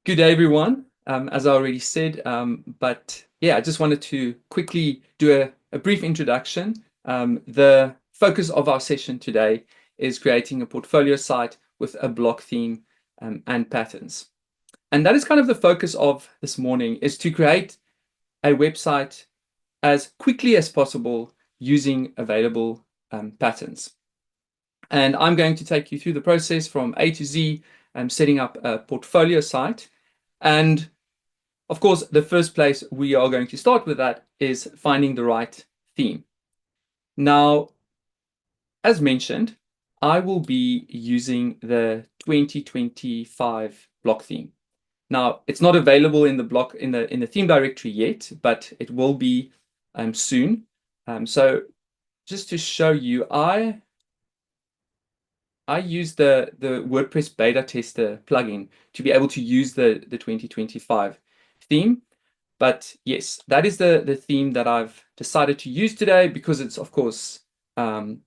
Good day, everyone. As I already said, but yeah, I just wanted to quickly do a brief introduction. The focus of our session today is creating a portfolio site with a block theme and patterns. And that is kind of the focus of this morning, is to create a website as quickly as possible using available patterns. And I'm going to take you through the process from A to Z, setting up a portfolio site. And of course, the first place we are going to start with that is finding the right theme. Now, as mentioned, I will be using the 2025 block theme. Now, it's not available in the block in the theme directory yet, but it will be soon. So just to show you, I use the WordPress beta tester plugin to be able to use the 2025 theme. But yes, that is the theme that I've decided to use today because it's, of course, the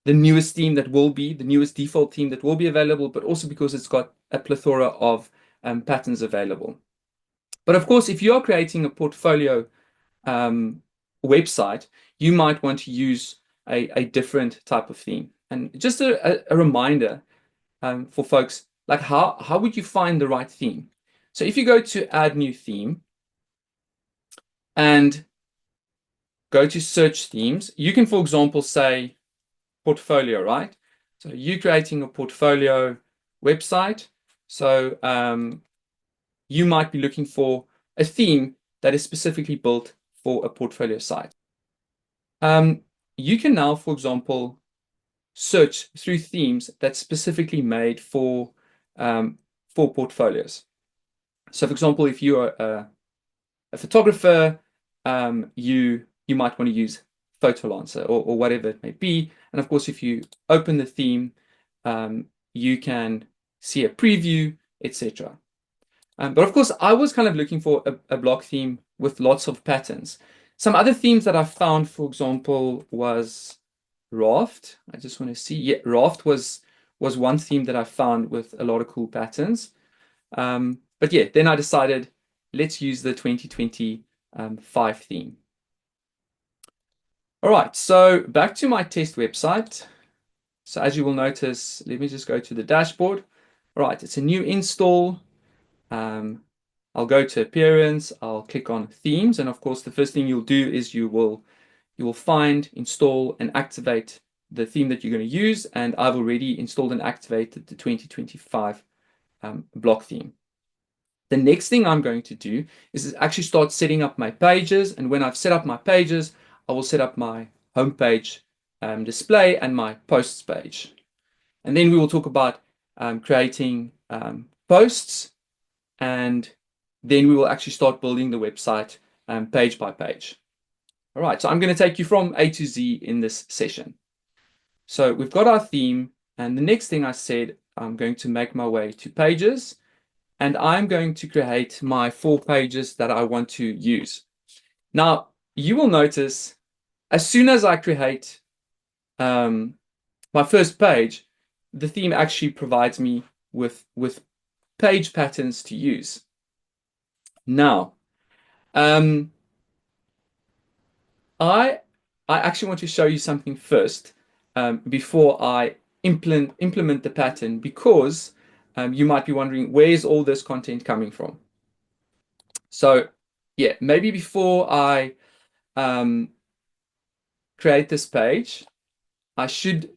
newest theme that will be, the newest default theme that will be available, but also because it's got a plethora of patterns available. But of course, if you are creating a portfolio website, you might want to use a different type of theme. And just a reminder for folks, like how would you find the right theme? So if you go to add new theme and go to search themes, you can, for example, say portfolio, right? So you're creating a portfolio website. So you might be looking for a theme that is specifically built for a portfolio site. You can now, for example, search through themes that's specifically made for portfolios. So, for example, if you are a photographer, you might want to use Photolancer or whatever it may be. And of course, if you open the theme, you can see a preview, etc. But of course, I was kind of looking for a block theme with lots of patterns. Some other themes that I found, for example, was Raft. I just want to see. Yeah, Raft was one theme that I found with a lot of cool patterns. But yeah, then I decided let's use the 2025 theme. All right, so back to my test website. So as you will notice, let me just go to the dashboard. All right, it's a new install. I'll go to appearance, I'll click on themes, and of course the first thing you'll do is you will find, install, and activate the theme that you're going to use. And I've already installed and activated the 2025 block theme. The next thing I'm going to do is actually start setting up my pages. And when I've set up my pages, I will set up my homepage display and my posts page. And then we will talk about creating posts, and then we will actually start building the website page by page. All right, so I'm going to take you from A to Z in this session. So we've got our theme, and the next thing I said, I'm going to make my way to pages, and I'm going to create my 4 pages that I want to use. Now, you will notice as soon as I create my first page, the theme actually provides me with page patterns to use. Now, I actually want to show you something first before I implement the pattern, because you might be wondering, where's all this content coming from? So yeah, maybe before I create this page, I should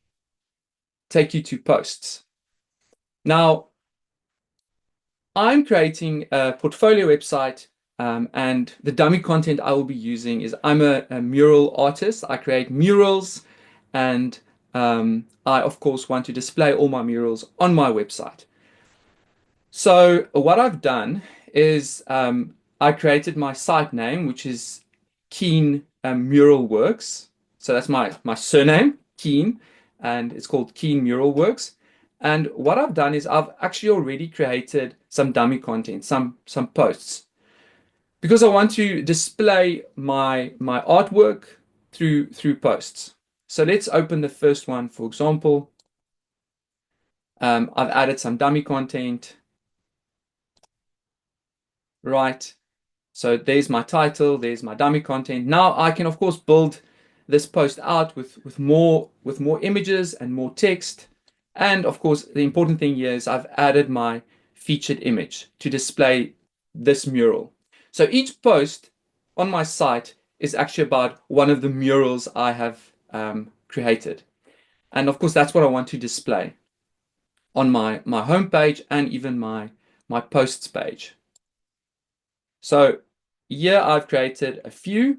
take you to posts. Now, I'm creating a portfolio website, and the dummy content I will be using is, I'm a mural artist. I create murals, and I, of course, want to display all my murals on my website. So what I've done is I created my site name, which is Keen Mural Works. So that's my surname, Keen, and it's called Keen Mural Works. And what I've done is I've actually already created some dummy content, some posts, because I want to display my artwork through posts. So let's open the first one, for example. I've added some dummy content. right? So there's my title, there's my dummy content. Now I can of course build this post out with more images and more text. And of course, the important thing here is I've added my featured image to display this mural. So each post on my site is actually about one of the murals I have created. And of course, that's what I want to display on my homepage and even my posts page. So here I've created a few.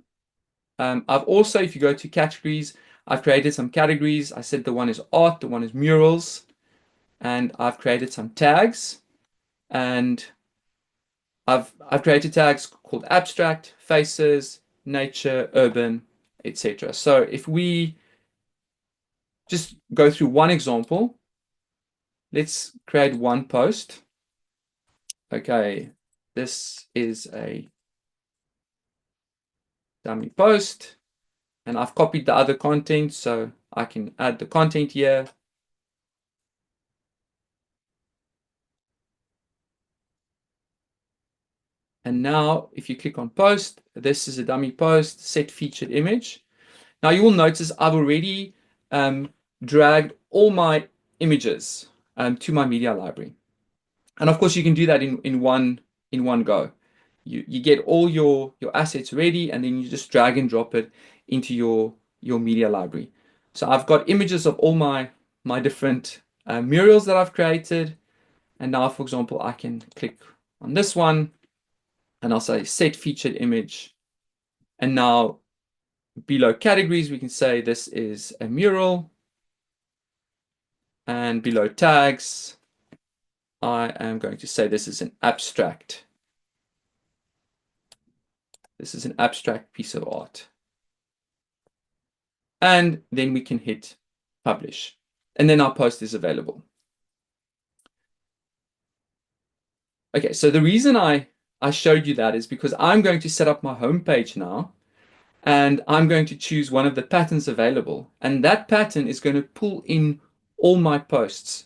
I've also, if you go to categories, I've created some categories. I said the one is art, the one is murals, and I've created some tags. And I've created tags called abstract, faces, nature, urban, etc. So if we just go through one example, let's create one post. Okay, this is a dummy post, and I've copied the other content, so I can add the content here. And now if you click on post, this is a dummy post, set featured image. Now you will notice I've already dragged all my images to my media library. And of course you can do that in one go. You get all your assets ready, and then you just drag and drop it into your media library. So I've got images of all my different murals that I've created. And now, for example, I can click on this one and I'll say set featured image. And now below categories, we can say this is a mural. And below tags, I am going to say this is an abstract. This is an abstract piece of art. And then we can hit publish. And then our post is available. Okay, so the reason I showed you that is because I'm going to set up my homepage now, and I'm going to choose one of the patterns available. And that pattern is going to pull in all my posts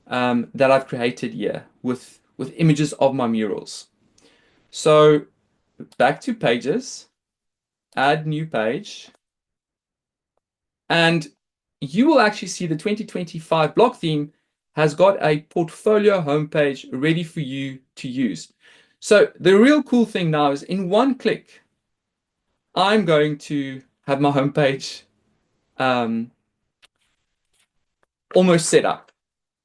that I've created here with images of my murals. So back to pages, add new page, and you will actually see the 2025 block theme has got a portfolio homepage ready for you to use. So the real cool thing now is in one click, I'm going to have my homepage almost set up.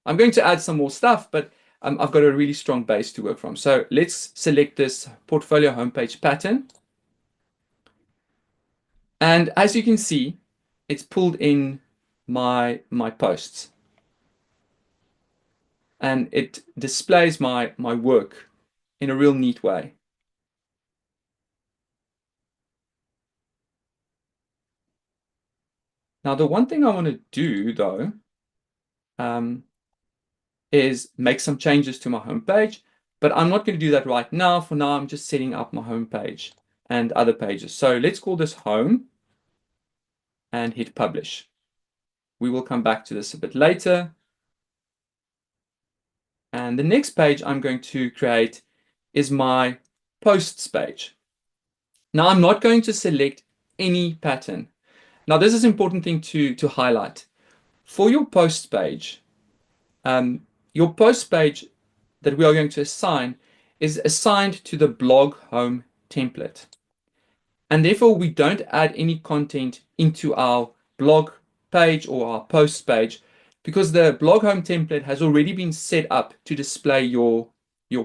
I'm going to add some more stuff, but I've got a really strong base to work from. So let's select this portfolio homepage pattern. And as you can see, it's pulled in my posts. And it displays my work in a real neat way. Now, the one thing I want to do, though, is make some changes to my homepage, but I'm not going to do that right now. For now, I'm just setting up my homepage and other pages. So let's call this home and hit publish. We will come back to this a bit later. And the next page I'm going to create is my posts page. Now, I'm not going to select any pattern. Now, this is an important thing to highlight. For your posts page, your post page that we are going to assign is assigned to the blog home template. And therefore, we don't add any content into our blog page or our post page because the blog home template has already been set up to display your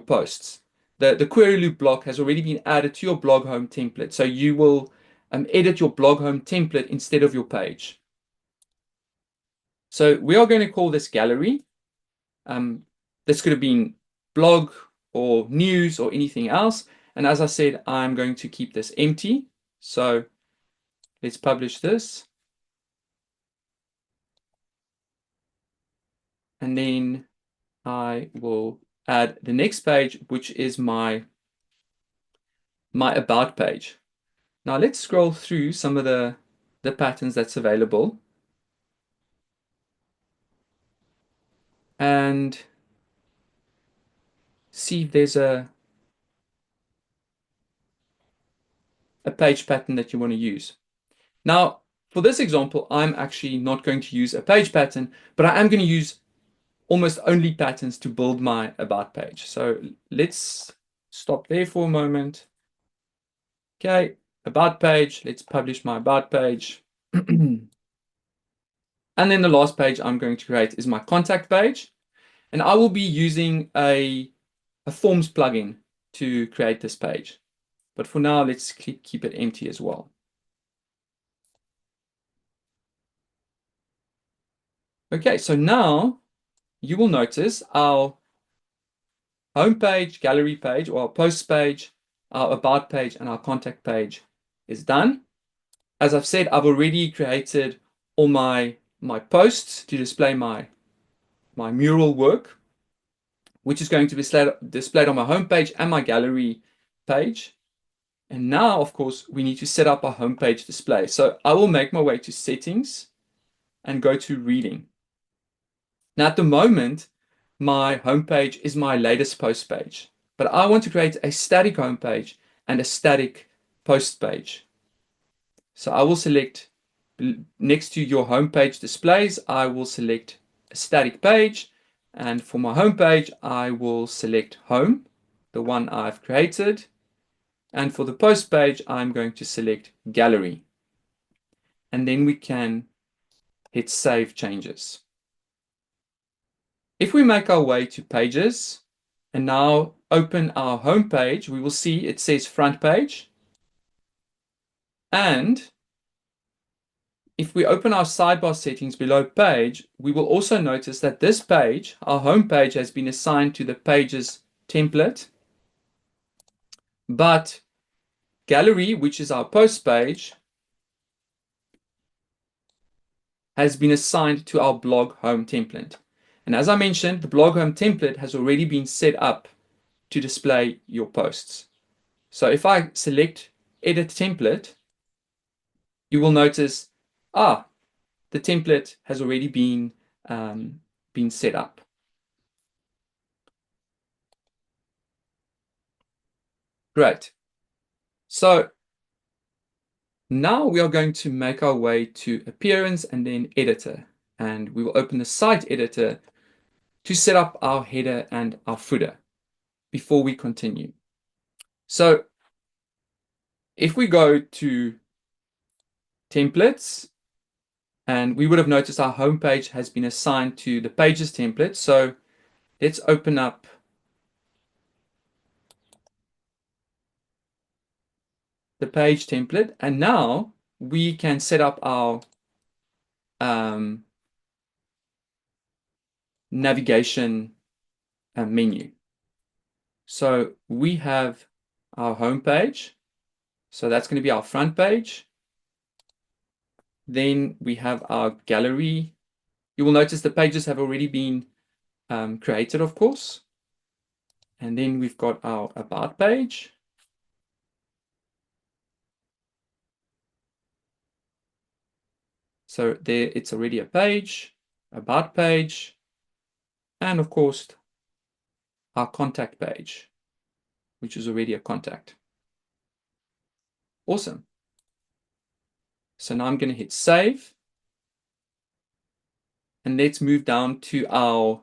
posts. The query loop block has already been added to your blog home template. So you will edit your blog home template instead of your page. So we are going to call this gallery. This could have been blog or news or anything else. And as I said, I'm going to keep this empty. So let's publish this. And then I will add the next page, which is my about page. Now let's scroll through some of the patterns that's available. And see if there's page pattern that you want to use. Now, for this example, I'm actually not going to use a page pattern, but I am going to use almost only patterns to build my about page. So let's stop there for a moment. Okay, about page, let's publish my about page. And then the last page I'm going to create is my contact page. And I will be using a forms plugin to create this page. But for now, let's keep it empty as well. Okay, so now you will notice our homepage, gallery page, or our posts page, our about page, and our contact page is done. As I've said, I've already created all my posts to display my mural work, which is going to be displayed on my homepage and my gallery page. And now, of course, we need to set up our homepage display. So I will make my way to settings and go to reading. Now, at the moment, my homepage is my latest post page, but I want to create a static homepage and a static post page. So I will select next to your homepage displays, I will select a static page. And for my homepage, I will select home, the one I've created. And for the post page, I'm going to select gallery. And then we can hit save changes. If we make our way to pages and now open our home page, we will see it says front page. And if we open our sidebar settings below page, we will also notice that this page, our home page, has been assigned to the pages template. But gallery, which is our post page, has been assigned to our blog home template. And as I mentioned, the blog home template has already been set up to display your posts. So if I select edit template, you will notice, the template has already been set up. Great. So now we are going to make our way to appearance and then editor. And we will open the site editor to set up our header and our footer before we continue. So if we go to templates, and we would have noticed our home page has been assigned to the pages template. So let's open up the page template. And now we can set up our navigation menu. So we have our home page. So that's going to be our front page. Then we have our gallery. You will notice the pages have already been created, of course. And then we've got our about page. So there it's already a page, about page, and of course, our contact page, which is already a contact. Awesome. So now I'm going to hit save. And let's move down to our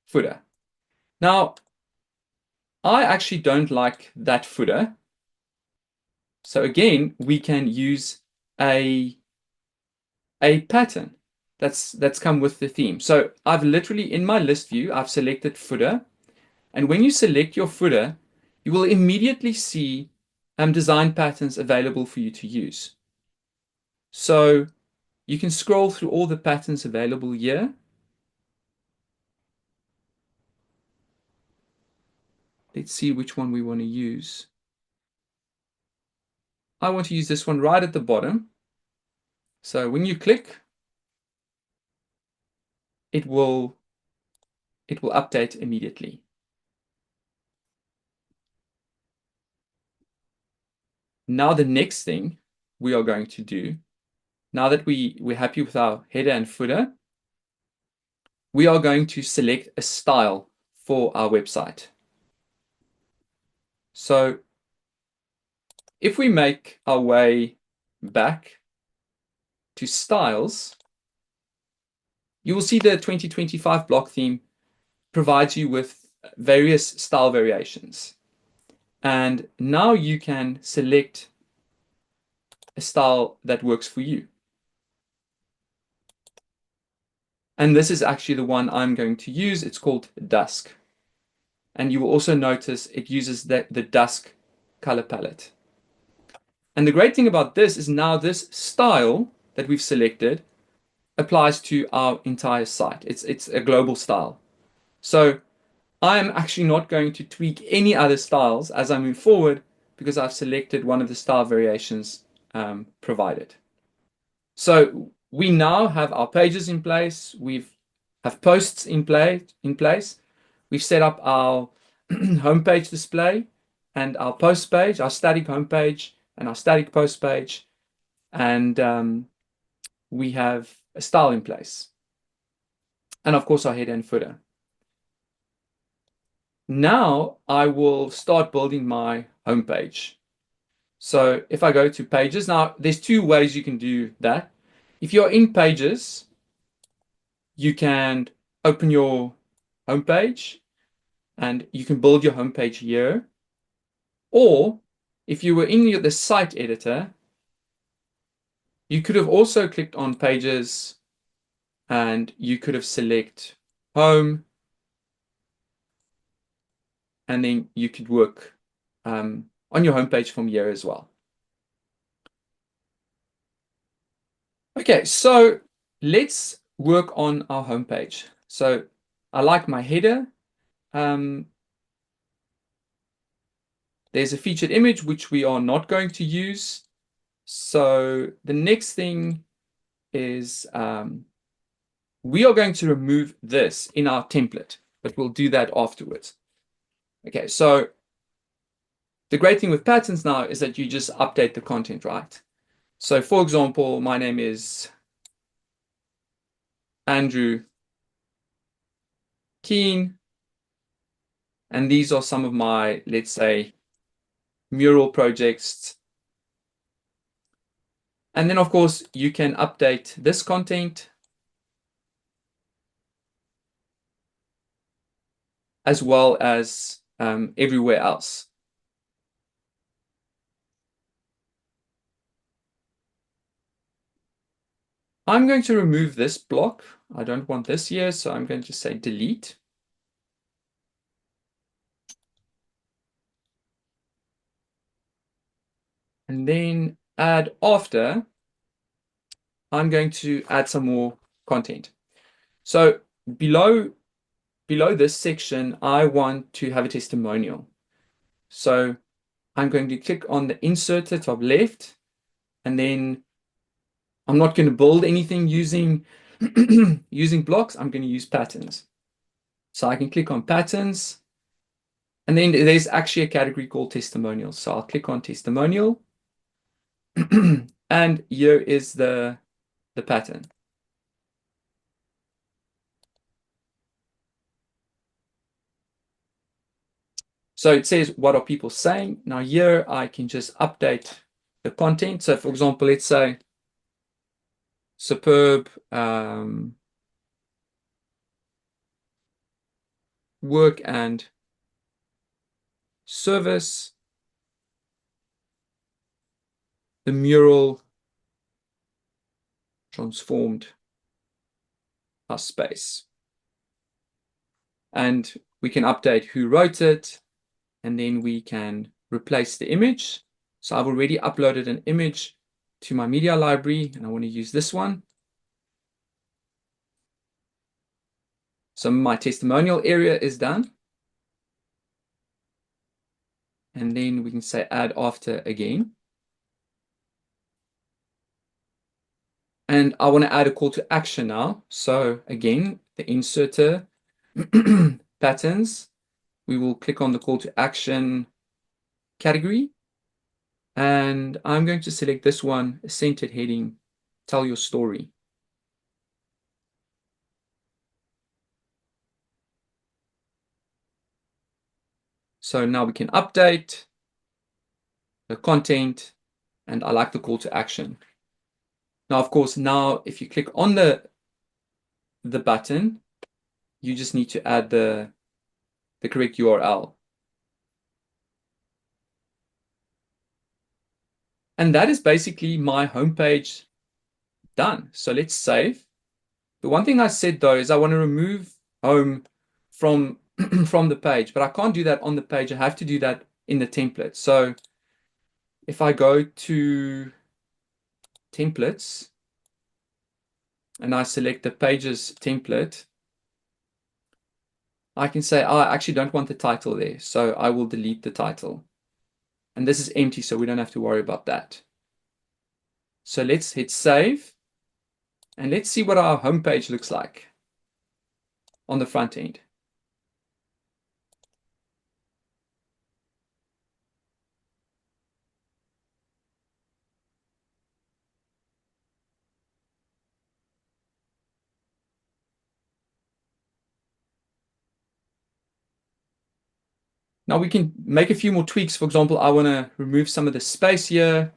footer. Now, I actually don't like that footer. So again, we can use a pattern that's come with the theme. So I've literally, in my list view, I've selected footer. And when you select your footer, you will immediately see design patterns available for you to use. So you can scroll through all the patterns available here. Let's see which one we want to use. I want to use this one right at the bottom. So when you click, it will update immediately. Now the next thing we are going to do, now that we're happy with our header and footer, we are going to select a style for our website. So if we make our way back to styles, you will see the 2025 block theme provides you with various style variations. And now you can select a style that works for you. And this is actually the one I'm going to use. It's called Dusk. And you will also notice it uses the Dusk color palette. And the great thing about this is now this style that we've selected applies to our entire site. It's a global style. So I'm actually not going to tweak any other styles as I move forward because I've selected one of the style variations provided. So we now have our pages in place. Have posts in place. We've set up our homepage display and our post page, our static homepage and our static post page, and we have a style in place. And of course, our header and footer. Now I will start building my homepage. So if I go to pages, now there's two ways you can do that. If you're in pages, you can open your homepage and you can build your homepage here. Or if you were in the site editor, you could have also clicked on pages and you could have select home, and then you could work on your homepage from here as well. Okay, so let's work on our homepage. So I like my header. There's a featured image which we are not going to use. So the next thing is we are going to remove this in our template, but we'll do that afterwards. Okay, so the great thing with patterns now is that you just update the content, right? So for example, my name is Andrew Keen, and these are some of my, let's say, mural projects. And then of course you can update this content as well as everywhere else. I'm going to remove this block. I don't want this here, so I'm going to say delete. And then add after, I'm going to add some more content. So below this section, I want to have a testimonial. So I'm going to click on the insert at top left, and then I'm not going to build anything using using blocks. I'm going to use patterns. So I can click on patterns, and then there's actually a category called testimonials. So I'll click on testimonial, and here is the pattern. So it says, what are people saying? Now here I can just update the content. So for example, let's say superb work and service. The mural transformed our space. And we can update who wrote it, and then we can replace the image. So I've already uploaded an image to my media library, and I want to use this one. So my testimonial area is done. And then we can say add after again. And I want to add a call to action now. So again, the inserter patterns, we will click on the call to action category. And I'm going to select this one, centered heading, tell your story. So now we can update. the content, and I like the call to action. Now, of course, now if you click on the button, you just need to add the correct URL. And that is basically my homepage done. So let's save. The one thing I said though is I want to remove home from from the page, but I can't do that on the page. I have to do that in the template. So if I go to templates and I select the pages template, I can say, oh, I actually don't want the title there. So I will delete the title. And this is empty, so we don't have to worry about that. So let's hit save. And let's see what our homepage looks like on the front end. Now we can make a few more tweaks. For example, I want to remove some of the space here.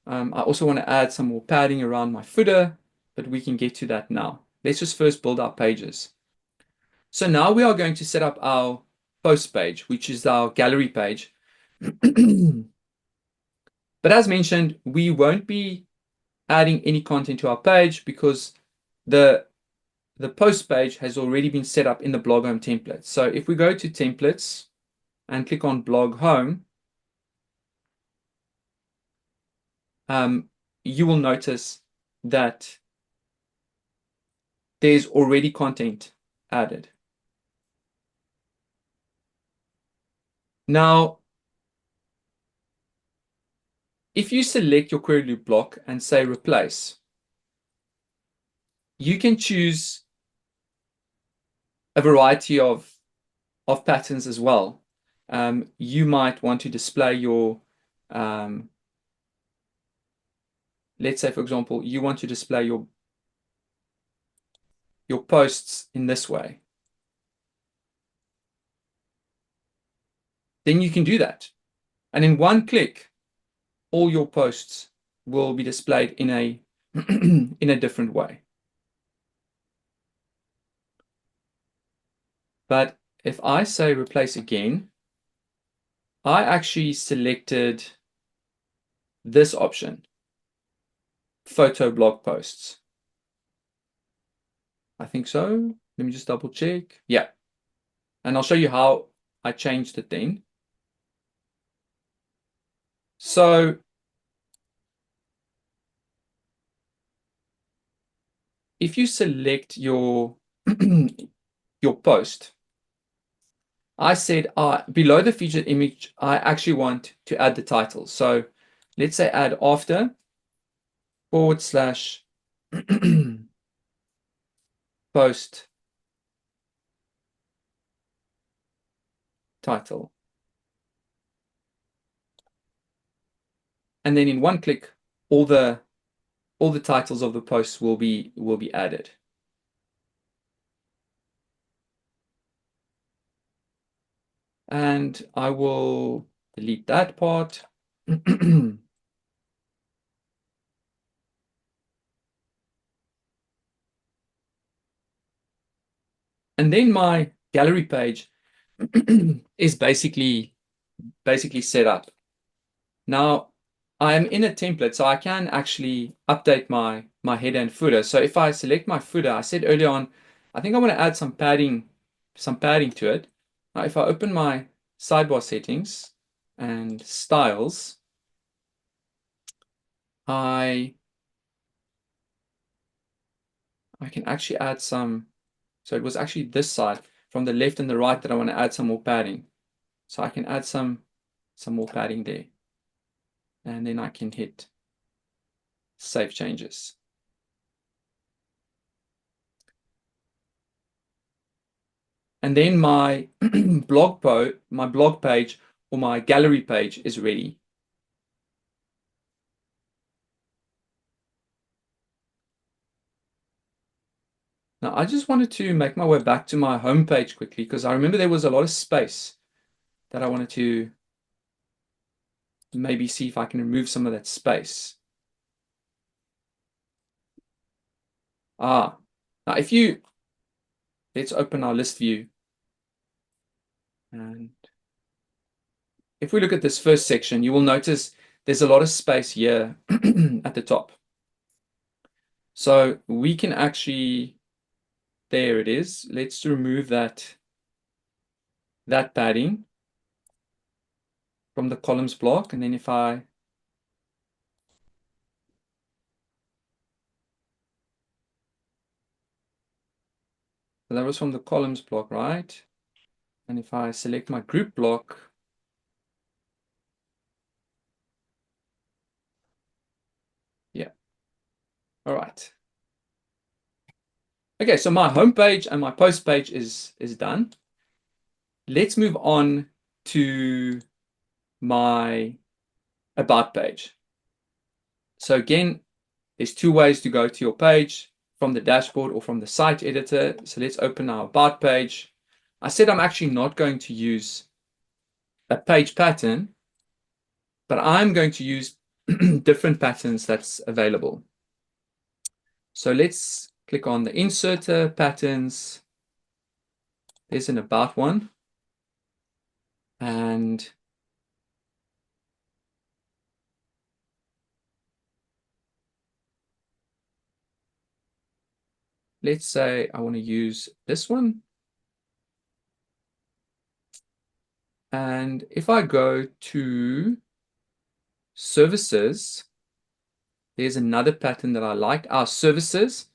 I also want to add some more padding around my footer, but we can get to that now. Let's just first build our pages. So now we are going to set up our post page, which is our gallery page. But as mentioned, we won't be adding any content to our page because the post page has already been set up in the blog home template. So if we go to templates and click on blog home, you will notice that there's already content added. Now, if you select your query loop block and say replace, you can choose a variety of patterns as well. You might want to display your, let's say, for example, you want to display your posts in this way. Then you can do that. And in one click, all your posts will be displayed in a in a different way. But if I say replace again, I actually selected this option, photo blog posts. I think so. Let me just double check. Yeah. And I'll show you how I changed it then. So if you select your your post, I said below the featured image, I actually want to add the title. So let's say add after / post title. And then in one click, all the titles of the posts will be added. And I will delete that part. And then my gallery page is basically set up. Now I am in a template, so I can actually update my header and footer. So if I select my footer, I said earlier on, I think I want to add some padding to it. Now if I open my sidebar settings and styles, I can actually add some. So it was actually this side from the left and the right that I want to add some more padding. So I can add some more padding there. And then I can hit save changes. And then my blog page or my gallery page is ready. Now I just wanted to make my way back to my home page quickly because I remember there was a lot of space that I wanted to maybe see if I can remove some of that space. Now let's open our list view. And if we look at this first section, you will notice there's a lot of space here at the top. So we can actually, there it is. Let's remove that padding from the columns block. And then if so that was from the columns block, right? And if I select my group block, yeah. All right. Okay, so my home page and my post page is done. Let's move on to my about page. So again, there's two ways to go to your page, from the dashboard or from the site editor. So let's open our about page. I said I'm actually not going to use a page pattern, but I'm going to use different patterns that's available. So let's click on the inserter patterns. There's an about one. And let's say I want to use this one. And if I go to services, there's another pattern that I like, our services.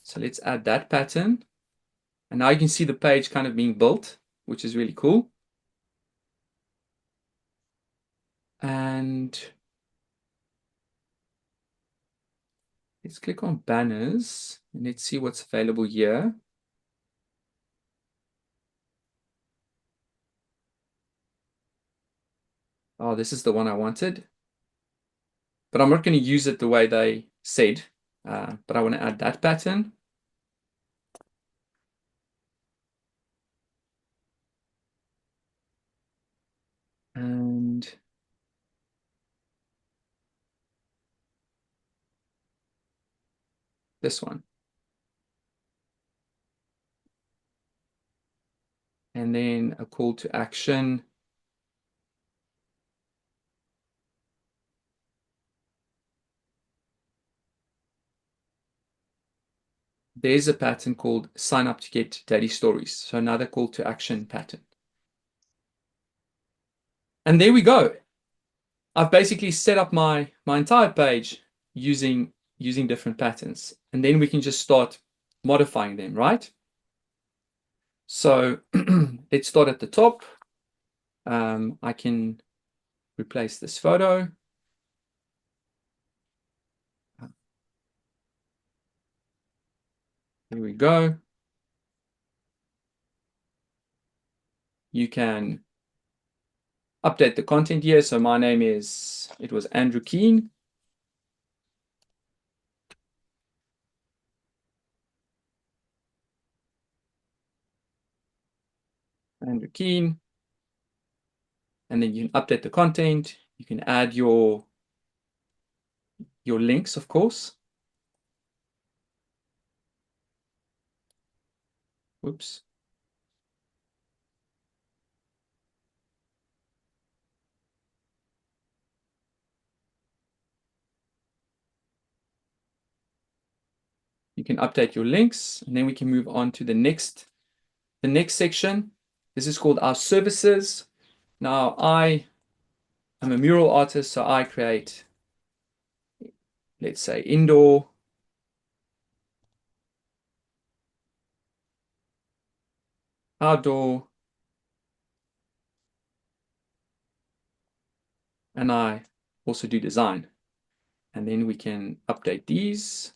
So let's add that pattern. And now you can see the page kind of being built, which is really cool. And let's click on banners and let's see what's available here. Oh, this is the one I wanted. But I'm not going to use it the way they said. But I want to add that pattern. And this one. And then a call to action. There's a pattern called sign up to get daily stories. So another call to action pattern. And there we go. I've basically set up my entire page using different patterns. And then we can just start modifying them, right? So let's start at the top. I can replace this photo. Here we go. You can update the content here. So my name it was Andrew Keane. Andrew Keane. And then you can update the content. You can add your links, of course. Whoops. You can update your links, and then we can move on to the next section. This is called our services. Now, I am a mural artist, so I create, let's say, indoor, outdoor, and I also do design. And then we can update these.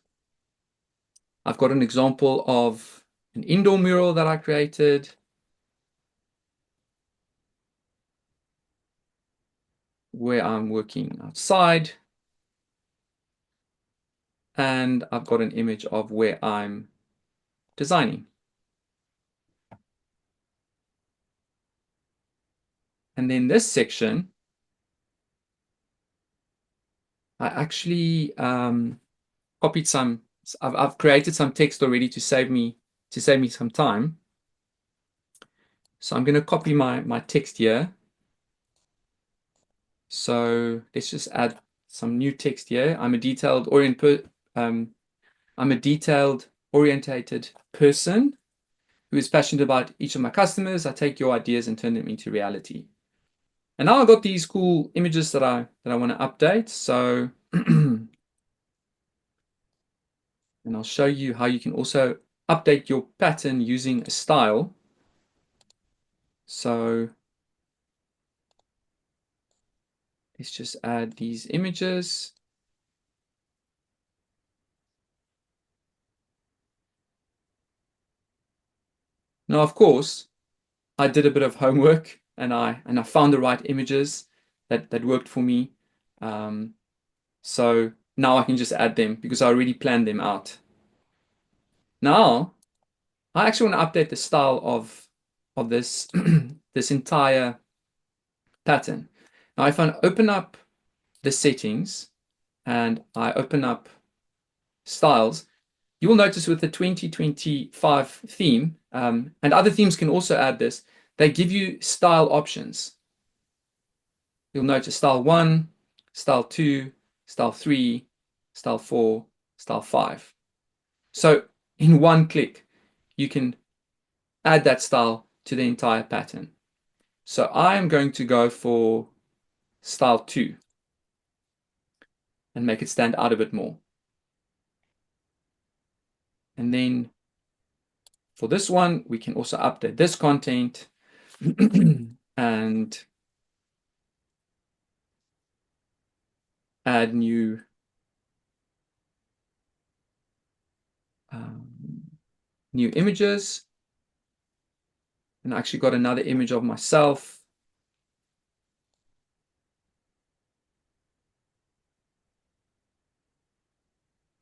I've got an example of an indoor mural that I created, where I'm working outside. And I've got an image of where I'm designing. And then this section I actually copied some. I've created some text already to save me some time. So I'm going to copy my text here. So let's just add some new text here. I'm a detailed orientated person who is passionate about each of my customers. I take your ideas and turn them into reality. And now I've got these cool images that I want to update. So and I'll show you how you can also update your pattern using a style. So let's just add these images. Now, of course, I did a bit of homework and I found the right images that worked for me. So now I can just add them because I already planned them out. Now, I actually want to update the style of this this entire pattern. Now, if I open up the settings and I open up styles, you will notice with the 2025 theme, and other themes can also add this, they give you style options. You'll notice style 1, style 2, style 3, style 4, style 5. So in one click, you can add that style to the entire pattern. So I am going to go for style 2 and make it stand out a bit more. And then for this one, we can also update this content and add new new images. And I actually got another image of myself.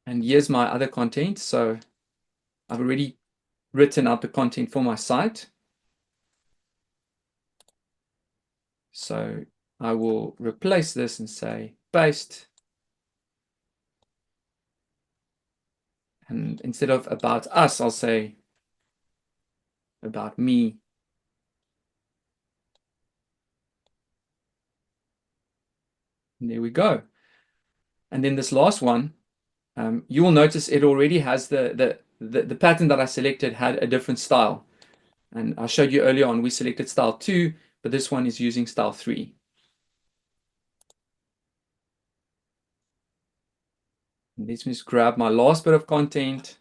And here's my other content. So I've already written out the content for my site. So I will replace this and say paste. And instead of about us, I'll say about me. And there we go. And then this last one, you will notice it already has the pattern that I selected had a different style. And I showed you earlier on, we selected style 2, but this one is using style 3. And let me just grab my last bit of content.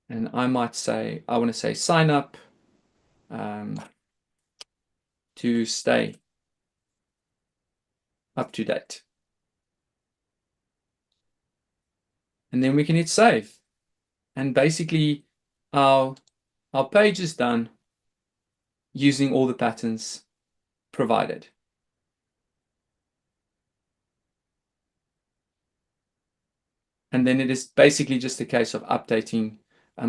And I might say, I want to say sign up to stay up to date. And then we can hit save. And basically our page is done using all the patterns provided. And then it is basically just a case of updating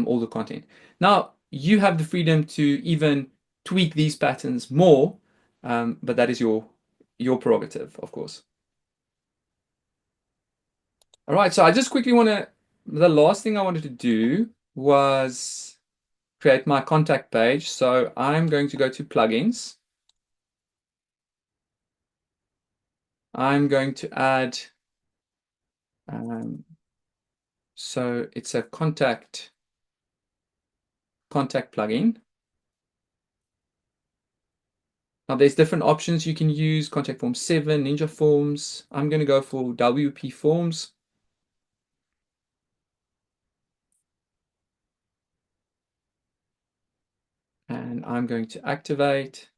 all the content. Now, you have the freedom to even tweak these patterns more, but that is your prerogative, of course. All right, so I just quickly the last thing I wanted to do was create my contact page. So I'm going to go to plugins. I'm going to add, so it's a contact plugin. Now there's different options you can use, Contact Form 7, Ninja Forms. I'm going to go for WP Forms. And I'm going to activate.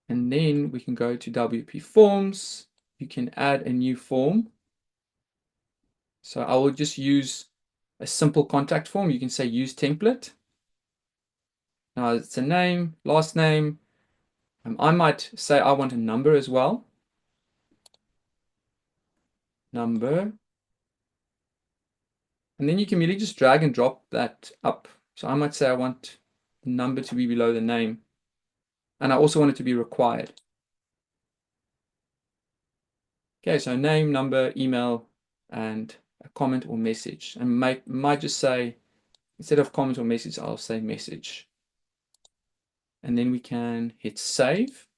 And then we can go to WP Forms. You can add a new form. So I will just use a simple contact form. You can say use template. Now it's a name, last name. I might say I want a number as well. Number. And then you can really just drag and drop that up. So I might say I want the number to be below the name. And I also want it to be required. Okay, so name, number, email, and a comment or message. And might just say, instead of comment or message, I'll say message. And then we can hit save.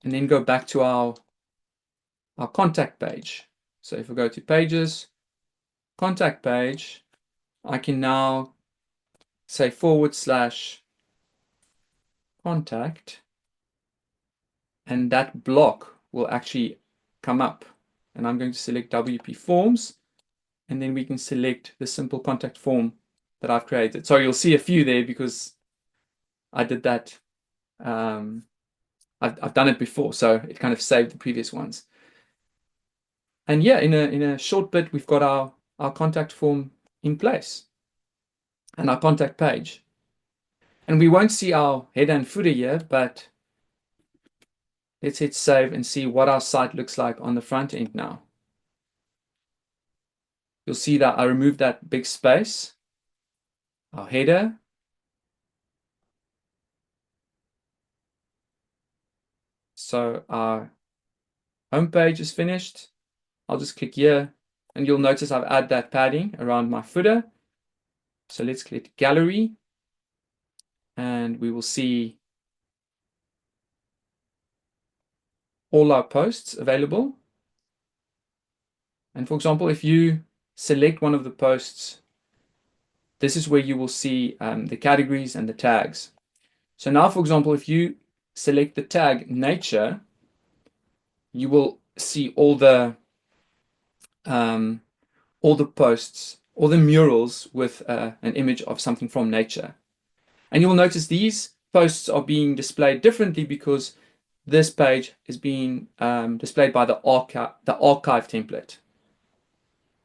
And then go back to our contact page. So if we go to pages, contact page, I can now say /contact, and that block will actually come up. And I'm going to select WP Forms, and then we can select the simple contact form that I've created. So you'll see a few there because I did that. I've done it before, so it kind of saved the previous ones. And yeah, in a short bit, we've got our contact form in place and our contact page. And we won't see our header and footer here, but let's hit save and see what our site looks like on the front end now. You'll see that I removed that big space, our header, so our home page is finished. I'll just click here, and you'll notice I've added that padding around my footer. So let's click gallery, and we will see all our posts available. And for example, if you select one of the posts, this is where you will see the categories and the tags. So now, for example, if you select the tag nature, you will see all the posts, all the murals with an image of something from nature. And you will notice these posts are being displayed differently because this page is being displayed by the archive template,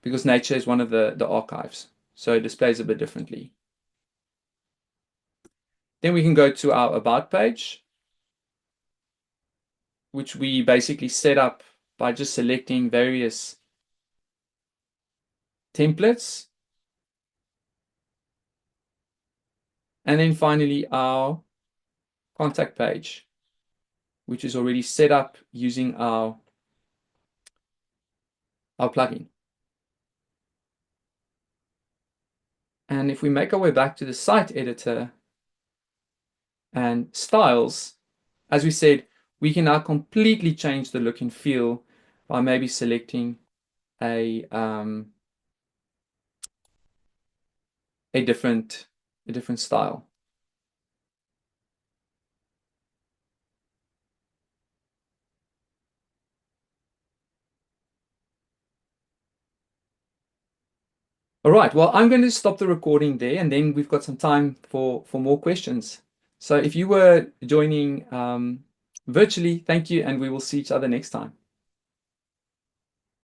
because nature is one of the archives. So it displays a bit differently. Then we can go to our about page, which we basically set up by just selecting various templates. And then finally our contact page, which is already set up using our plugin. And if we make our way back to the site editor and styles, as we said, we can now completely change the look and feel by maybe selecting a different style. All right, well, I'm going to stop the recording there, and then we've got some time for more questions. So if you were joining virtually, thank you, and we will see each other next time.